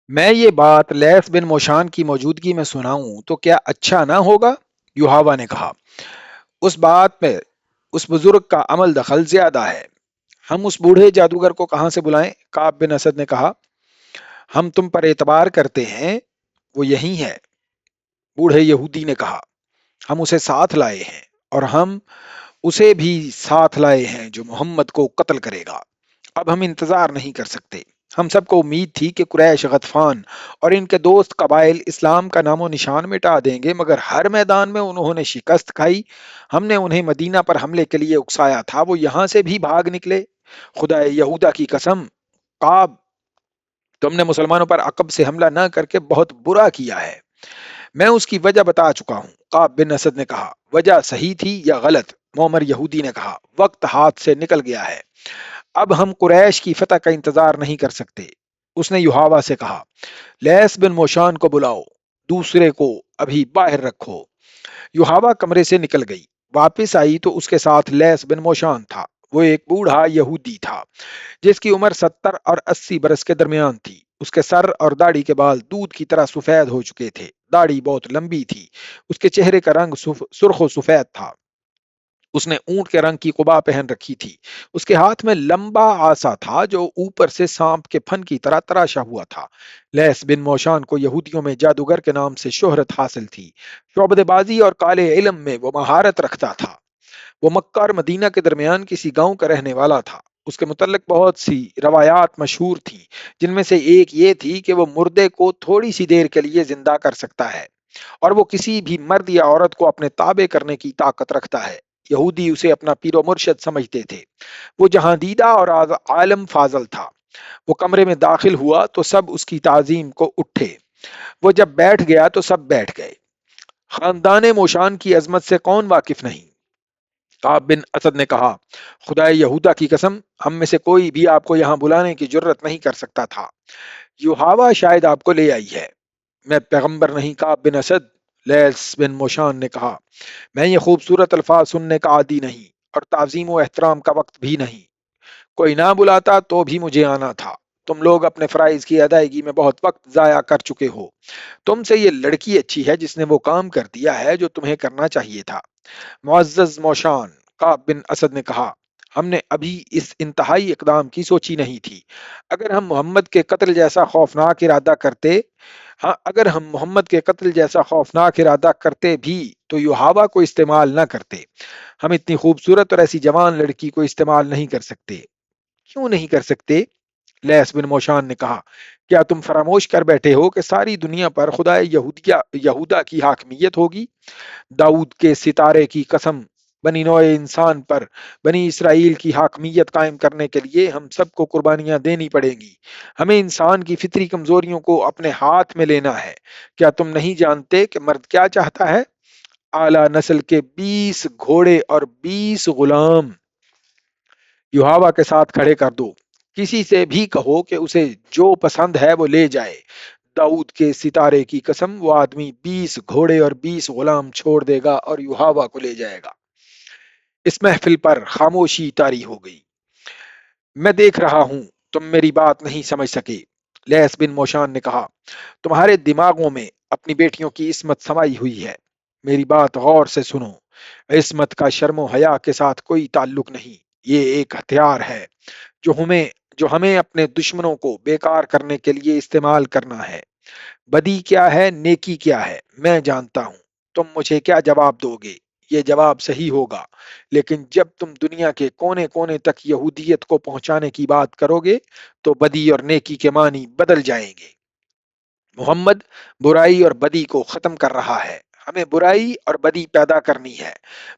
میں یہ بات لیس بن موشان کی موجودگی میں سناؤں تو کیا اچھا نہ ہوگا؟ یوحاوا نے کہا۔ اس بات میں اس بزرگ کا عمل دخل زیادہ ہے۔ ہم اس بوڑھے جادوگر کو کہاں سے بلائیں؟ کعب بن اسد نے کہا۔ ہم تم پر اعتبار کرتے ہیں، وہ یہی ہے، بوڑھے یہودی نے کہا۔ ہم اسے ساتھ لائے ہیں، اور ہم اسے بھی ساتھ لائے ہیں جو محمد کو قتل کرے گا۔ اب ہم انتظار نہیں کر سکتے۔ ہم سب کو امید تھی کہ قریش، غطفان اور ان کے دوست قبائل اسلام کا نام و نشان مٹا دیں گے، مگر ہر میدان میں انہوں نے شکست کھائی۔ ہم نے انہیں مدینہ پر حملے کے لیے اکسایا تھا، وہ یہاں سے بھی بھاگ نکلے۔ خدا یہودا کی قسم، قاب، تم نے مسلمانوں پر عقب سے حملہ نہ کر کے بہت برا کیا ہے۔ میں اس کی وجہ بتا چکا ہوں، قاب بن اسد نے کہا۔ وجہ صحیح تھی یا غلط؟ معمر یہودی نے کہا۔ وقت ہاتھ سے نکل گیا ہے، اب ہم قریش کی فتح کا انتظار نہیں کر سکتے۔ اس نے یوحاوا سے کہا، لیس بن موشان کو بلاؤ، دوسرے کو ابھی باہر رکھو۔ یوحاوا کمرے سے نکل گئی، واپس آئی تو اس کے ساتھ لیس بن موشان تھا۔ وہ ایک بوڑھا یہودی تھا جس کی عمر 70 اور 80 برس کے درمیان تھی۔ اس کے سر اور داڑھی کے بال دودھ کی طرح سفید ہو چکے تھے، داڑھی بہت لمبی تھی۔ اس کے چہرے کا رنگ سرخ و سفید تھا۔ اس نے اونٹ کے رنگ کی قبا پہن رکھی تھی۔ اس کے ہاتھ میں لمبا عصا تھا جو اوپر سے سانپ کے پھن کی طرح تراشا ہوا تھا۔ لیس بن موشان کو یہودیوں میں جادوگر کے نام سے شہرت حاصل تھی۔ شعبدے بازی اور کالے علم میں وہ مہارت رکھتا تھا۔ وہ مکہ اور مدینہ کے درمیان کسی گاؤں کا رہنے والا تھا۔ اس کے متعلق بہت سی روایات مشہور تھیں، جن میں سے ایک یہ تھی کہ وہ مردے کو تھوڑی سی دیر کے لیے زندہ کر سکتا ہے، اور وہ کسی بھی مرد یا عورت کو اپنے تابع کرنے کی طاقت رکھتا ہے۔ یہودی اسے اپنا پیر و مرشد سمجھتے تھے۔ وہ جہاں دیدہ اور عالم فاضل تھا۔ وہ کمرے میں داخل ہوا تو سب اس کی تعظیم کو اٹھے۔ وہ جب بیٹھ گیا تو سب بیٹھ گئے۔ خاندان موشان کی عظمت سے کون واقف نہیں؟ کعب بن اسد نے کہا، خدائے یہودا کی قسم، ہم میں سے کوئی بھی آپ کو یہاں بلانے کی جرت نہیں کر سکتا تھا۔ یوحاوا شاید آپ کو لے آئی ہے۔ میں پیغمبر نہیں، کعب بن اسد، لیس بن موشان نے کہا۔ میں یہ خوبصورت الفاظ سننے کا عادی نہیں، اور تعظیم و احترام کا وقت بھی نہیں۔ کوئی نہ بلاتا تو بھی مجھے آنا تھا۔ تم لوگ اپنے فرائض کی ادائیگی میں بہت وقت ضائع کر چکے ہو۔ تم سے یہ لڑکی اچھی ہے جس نے وہ کام کر دیا ہے جو تمہیں کرنا چاہیے تھا۔ معزز موشان، کعب بن اسد نے کہا، ہم نے ابھی اس انتہائی اقدام کی سوچی نہیں تھی۔ اگر ہم محمد کے قتل جیسا خوفناک ارادہ کرتے ہاں اگر ہم محمد کے قتل جیسا خوفناک ارادہ کرتے بھی تو یوحاوا کو استعمال نہ کرتے۔ ہم اتنی خوبصورت اور ایسی جوان لڑکی کو استعمال نہیں کر سکتے۔ کیوں نہیں کر سکتے؟ لیس بن موشان نے کہا، کیا تم فراموش کر بیٹھے ہو کہ ساری دنیا پر خدا یہودا کی حاکمیت ہوگی؟ داؤد کے ستارے کی قسم، بنی نوع انسان پر بنی اسرائیل کی حاکمیت قائم کرنے کے لیے ہم سب کو قربانیاں دینی پڑیں گی۔ ہمیں انسان کی فطری کمزوریوں کو اپنے ہاتھ میں لینا ہے۔ کیا تم نہیں جانتے کہ مرد کیا چاہتا ہے؟ اعلیٰ نسل کے 20 گھوڑے اور 20 غلام یوحاوا کے ساتھ کھڑے کر دو۔ کسی سے بھی کہو کہ اسے جو پسند ہے وہ لے جائے۔ داؤد کے ستارے کی قسم، وہ آدمی 20 گھوڑے اور 20 غلام چھوڑ دے گا اور یوحاوا کو لے جائے گا۔ اس محفل پر خاموشی طاری ہو گئی۔ میں دیکھ رہا ہوں تم میری بات نہیں سمجھ سکے، لیس بن موشان نے کہا۔ تمہارے دماغوں میں اپنی بیٹیوں کی عصمت سمائی ہوئی ہے۔ میری بات غور سے سنو۔ عصمت کا شرم و حیا کے ساتھ کوئی تعلق نہیں۔ یہ ایک ہتھیار ہے جو ہمیں اپنے دشمنوں کو بیکار کرنے کے لیے استعمال کرنا ہے۔ بدی کیا ہے، نیکی کیا ہے، میں جانتا ہوں۔ تم مجھے کیا جواب دو گے؟ یہ جواب صحیح ہوگا، لیکن جب تم دنیا کے کونے کونے تک یہودیت کو پہنچانے کی بات کرو گے تو بدی اور نیکی کے معنی بدل جائیں گے۔ محمد برائی اور بدی کو ختم کر رہا ہے۔ ہمیں برائی اور بدی پیدا کرنی ہے،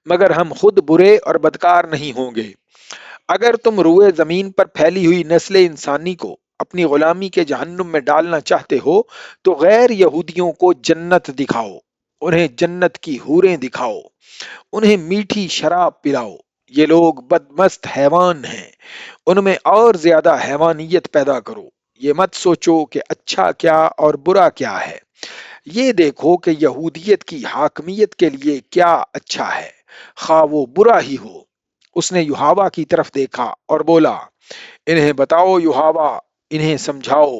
مگر ہم خود برے اور بدکار نہیں ہوں گے۔ اگر تم روئے زمین پر پھیلی ہوئی نسل انسانی کو اپنی غلامی کے جہنم میں ڈالنا چاہتے ہو تو غیر یہودیوں کو جنت دکھاؤ، انہیں جنت کی حوریں دکھاؤ، انہیں میٹھی شراب پلاؤ۔ یہ لوگ بدمست حیوان ہیں، ان میں اور زیادہ حیوانیت پیدا کرو۔ یہ مت سوچو کہ اچھا کیا اور برا کیا ہے، یہ دیکھو کہ یہودیت کی حاکمیت کے لیے کیا اچھا ہے، خواہ وہ برا ہی ہو۔ اس نے یوحاوا کی طرف دیکھا اور بولا، انہیں بتاؤ یوحاوا، انہیں سمجھاؤ۔